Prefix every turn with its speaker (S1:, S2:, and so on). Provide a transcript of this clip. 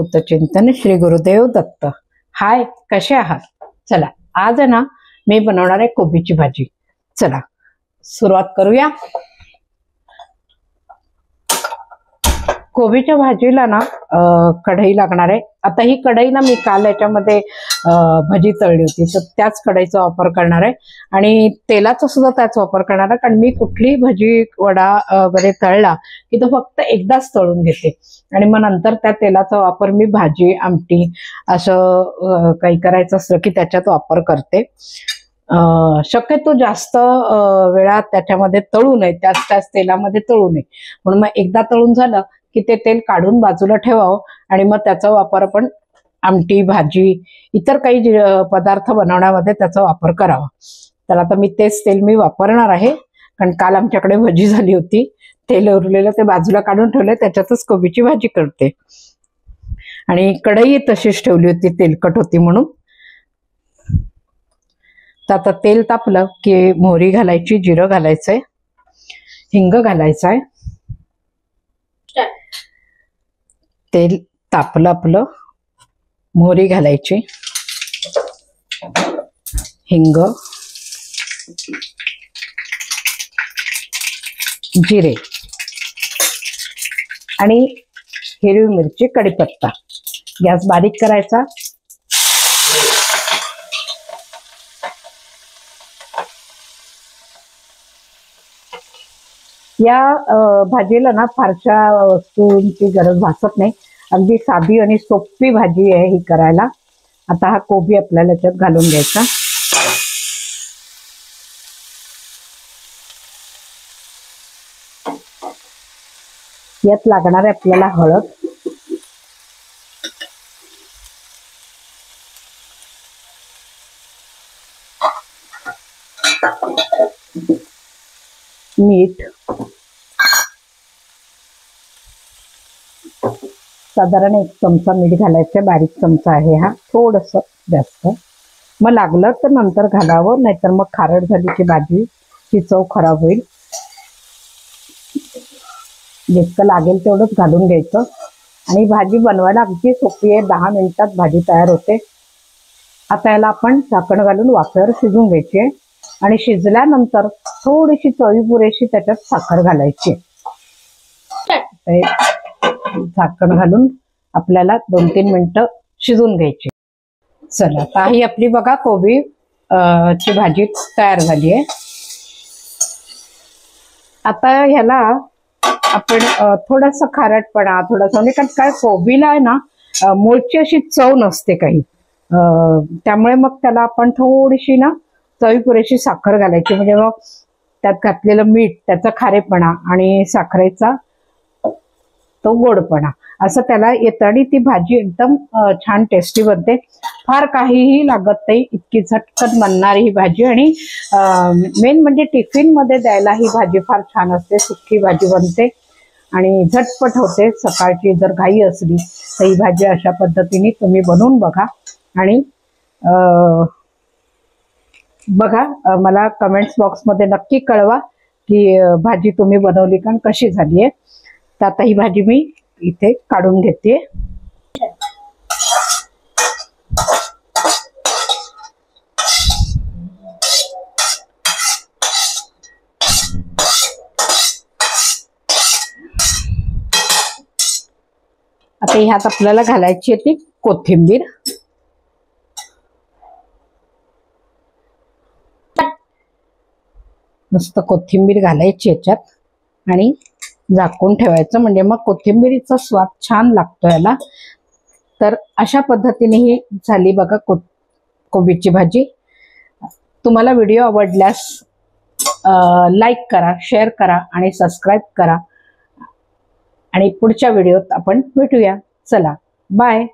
S1: अवधूत चिंतन श्री गुरुदेव दत्त। हाय, कसे आहात? चला आज ना मी बनवणार आहे कोबीची भाजी। चला सुरुवात करूया। कोबीच्या भाजीला ना कढई लागणार आहे। आता ही कढई ना मी काल याच्यामध्ये भाजी तळली होती, तर त्याच कढईचा वापर करणार आहे आणि तेलाचा सुद्धा त्याच वापर करणार आहे। कारण मी कुठली भाजी वडा वगैरे तळला की तो फक्त एकदाच तळून घेते आणि मग नंतर त्या तेलाचा वापर मी भाजी आमटी असं काही करायचं असलं की त्याच्यात वापर करते। शक्यतो जास्त वेळा त्याच्यामध्ये तळू नये, त्याच तेलामध्ये तळू नये, म्हणून मग एकदा तळून झालं की ते तेल काढून बाजूला ठेवावं आणि मग त्याचा वापर आपण आमटी भाजी इतर काही पदार्थ बनवण्यामध्ये त्याचा वापर करावा। तर आता तेच तेल मी वापरणार आहे, कारण काल आमच्याकडे भजी झाली होती, तेल उरलेलं ते बाजूला काढून ठेवलंय, त्याच्यातच कोबीची भाजी करते आणि कढई तशीच ठेवली होती, तेलकट होती म्हणून। तर आता तेल तापलं की मोहरी घालायची, जिरं घालायचंय, हिंग घालायचंय। तेल तापलं आपलं, मोहरी घालायची, हिंग, जिरे आणि हिरवी मिरची, कढीपत्ता। गॅस बारीक करायचा। या भाजीला ना फारशा वस्तूंची गरज भासत नाही, अगदी साधी आणि सोपी भाजी आहे ही करायला। आता हा कोबी आपल्याला याच्यात घालून घ्यायचा। यात लागणार आहे आपल्याला हळद, मीठ, साधारण 1 चमचा मीठ घालायचं, बारीक चमचा आहे हा, थोडस जास्त। मग लागलं तर नंतर घालावं, नाहीतर मग खारट झाली की भाजी ची चव खराब होईल। जितकं लागेल तेवढंच घालून घ्यायचं आणि भाजी बनवायला अगदी सोपी आहे, 10 मिनिटात भाजी तयार होते। आता याला आपण झाकण घालून वाफेवर शिजवून घ्यायची आहे आणि शिजल्यानंतर थोडीशी चवी पुरेशी त्याच्यात साखर घालायची। झाकण घालून आपल्याला 2-3 मिनिटं शिजवून घ्यायची। चला आता ही आपली बघा कोबी ची भाजी तयार झाली आहे। आता ह्याला आपण थोडासा खारटपणा, थोडासा म्हणजे काय कोबीला आहे ना मूळची अशी चव नसते काही, त्यामुळे मग त्याला आपण थोडीशी ना चवी पुरेशी साखर घालायची, म्हणजे मग त्यात घातलेलं मीठ, त्याचा खारेपणा आणि साखरेचा तो गोडपणा असं त्याला येतं आणि ती भाजी एकदम छान टेस्टी बनते। फार काहीही लागत नाही, इतकी झटकन बनणारी ही भाजी आणि मेन म्हणजे टिफिन मध्ये द्यायला ही भाजी फार छान असते। सुकी भाजी बनते आणि झटपट होते। सकाळची जर घाई असली तर ही भाजी अशा पद्धतीने तुम्ही बनवून बघा आणि बघा, मला कमेंट्स बॉक्स मध्ये नक्की कळवा की भाजी तुम्ही बनवली का, कशी झाली आहे। तर आता ही भाजी मी इथे काढून घेते। आता ह्यात आपल्याला घालायची आहे ती कोथिंबीर। नुसतं कोथिंबीर घालायची याच्यात आणि झाकून ठेवायचं, म्हणजे मग कोथिंबीरीचा स्वाद छान लागतो याला। तर अशा पद्धतीने ही झाली बघा कोबीची भाजी। तुम्हाला व्हिडिओ आवडल्यास लाईक करा, शेअर करा आणि सबस्क्राईब करा आणि पुढच्या व्हिडिओत आपण भेटूया। चला बाय।